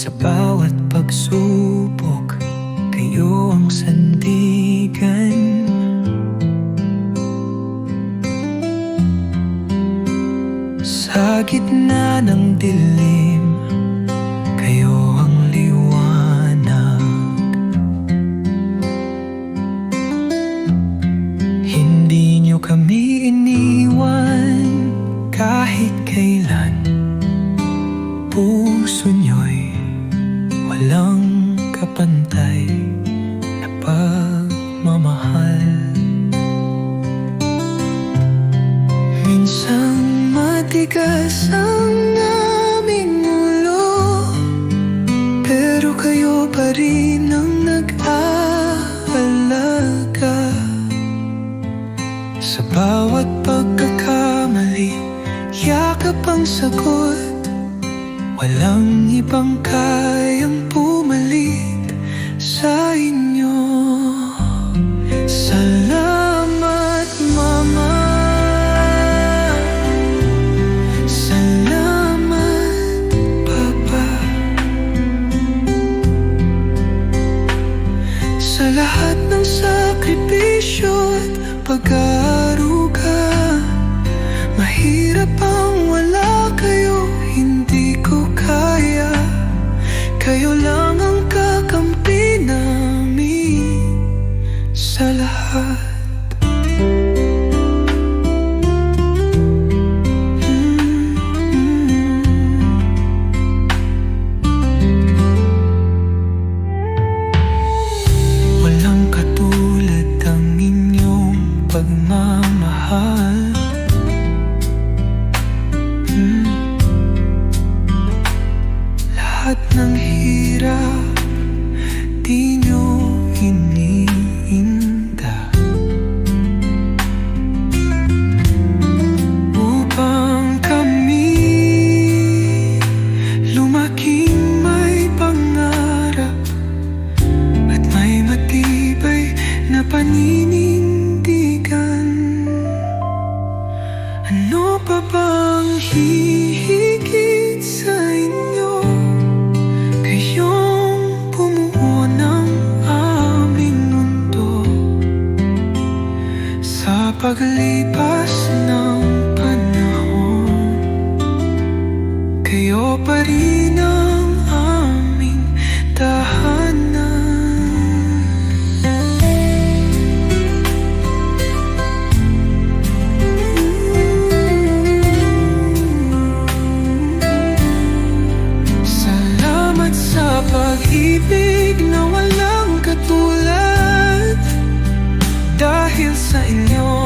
Sa bawat pagsubok, kayo ang sandigan. Sa gitna ng dilim, kayo ang liwanag. Hindi niyo kami iniwan kahit kailan. Puso niyo'y walang kapantay na pagmamahal. Minsan matigas ang aming ulo, pero kayo pa rin ang nag-aalaga. Sa bawat pagkakamali, yakap ang sagot. Walang ibang kayang pumalit sa inyo. Salamat, Mama. Salamat, Papa. Sa lahat ng sakripisyo at pag-aaruga. Mahirap ang wala kayo, hindi ko kaya. Kayo lang ang kakampi namin sa lahat. Walang katulad ang inyong pagmamahal. Lahat ng hirap di nyo iniinda, upang kami lumaking may pangarap at may matibay na paninindigan. Ano pa bang hihigit sa inyo? Kayong bumuo ng aming mundo. Sa paglipas ng panahon, kayo pa rin ang aming tahanan. Sa pag-ibig na walang katulad, dahil sa inyo